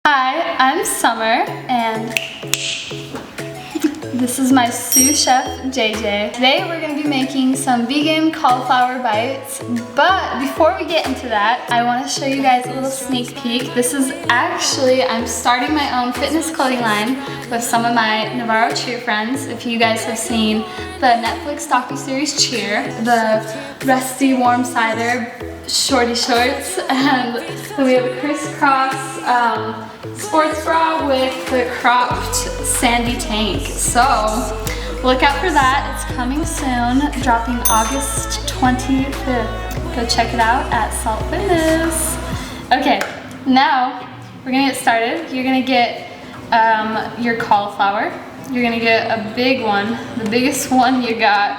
Hi, I'm Summer, and this is my sous chef, JJ. Today we're gonna be making some vegan cauliflower bites, but before we get into that, I wanna show you guys a little sneak peek. This is actually, I'm starting my own fitness clothing line with some of my Navarro cheer friends. If you guys have seen the Netflix docuseries Cheer, the Rusty Warm Cider shorty shorts, and we have a crisscross sports bra with the cropped sandy tank. So look out for that. It's coming soon, dropping August 25th. Go check it out at Salt Fitness. Okay, now we're gonna get started. You're gonna get your cauliflower. You're gonna get a big one, the biggest one you got.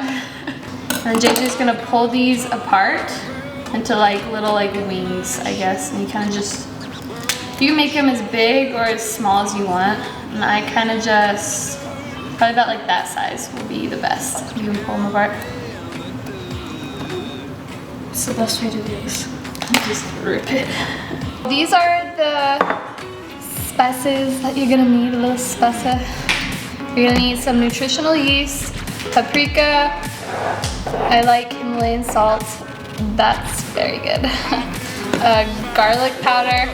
And JJ's gonna pull these apart into like little wings, I guess. And you kind of just, you can make them as big or as small as you want. And I kind of just, probably about like that size will be the best. You can pull them apart. What's the best way to do this? Just rip it. These are the spices that you're gonna need, a little spice. You're gonna need some nutritional yeast, paprika. I like Himalayan salt. That's very good. Garlic powder,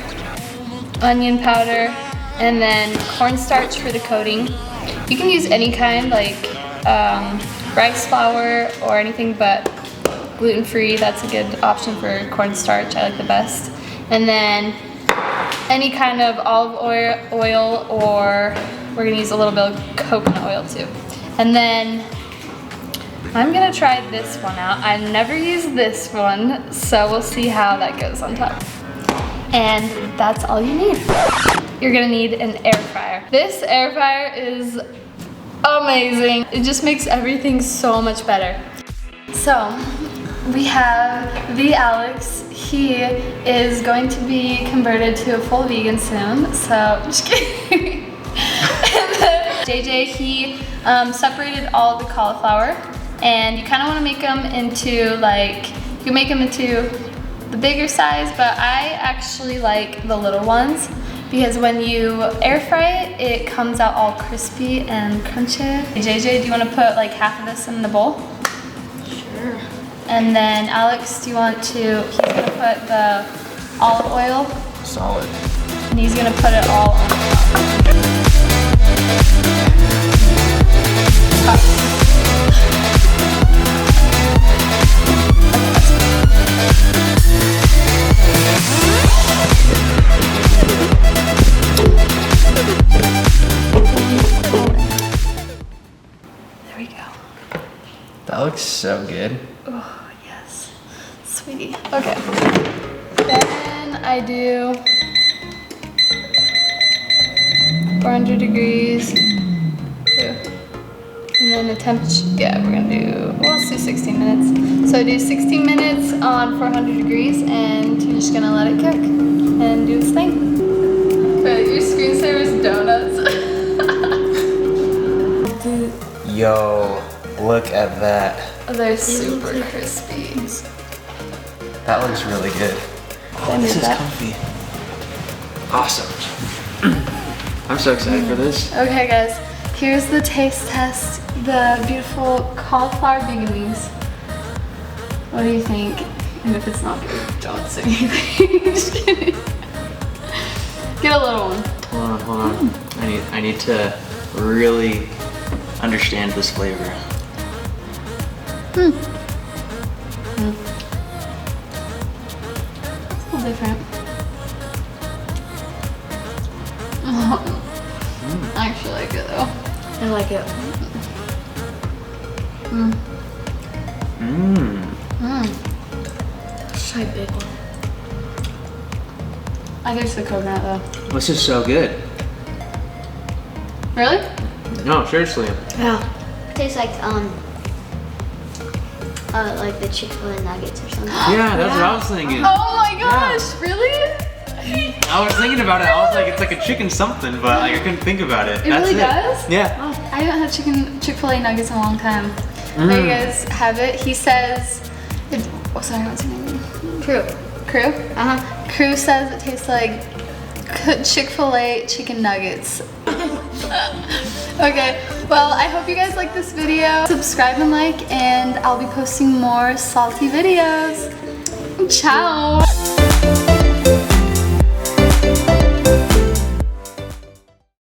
onion powder, and then cornstarch for the coating. You can use any kind, like rice flour or anything, but gluten-free, that's a good option for cornstarch. I like the best. And then any kind of olive oil, or we're gonna use a little bit of coconut oil too. And then I'm gonna try this one out. I never used this one, so we'll see how that goes on top. And that's all you need. You're gonna need an air fryer. This air fryer is amazing. It just makes everything so much better. So we have the Alex. He is going to be converted to a full vegan soon, so just kidding. And then JJ, he separated all the cauliflower. And you kind of want to make them into you can make them into the bigger size, but I actually like the little ones because when you air fry it, it comes out all crispy and crunchy. JJ, do you want to put like half of this in the bowl? Sure. And then Alex, do you want to, he's going to put the olive oil. Solid. And he's going to put it all on top. There we go. That looks so good. Oh, yes. Sweetie. Okay. Then I do 400 degrees. And then the temperature, yeah, we're gonna do, well, let's do 16 minutes. So do 16 minutes on 400 degrees, and you're just gonna let it cook and do its thing. Your screensaver is donuts. Yo, look at that. They're super crispy. That looks really good. Oh, this is comfy. Awesome. I'm so excited for this. Okay guys, here's the taste test. The beautiful cauliflower vegan wings. What do you think? And if it's not good, don't say anything. Just kidding. Get a little one. Hold on. I need to really understand this flavor. It's a little different. I actually like it though. I like it. Let's try a big one. I think it's the coconut though. This is so good. Really? No, seriously. Yeah. Tastes like the chick-fil-a nuggets or something. Yeah, that's what I was thinking. Oh my gosh, really? I was thinking about it. I was like, it's like a chicken something, but like I couldn't think about it. It really does? Yeah. Oh, I haven't had Chick-fil-A nuggets in a long time. There you guys have it. He says, oh sorry, what's your name? True. Crew? Crew says it tastes like Chick-fil-A chicken nuggets. Okay, well, I hope you guys like this video. Subscribe and like, and I'll be posting more salty videos. Ciao!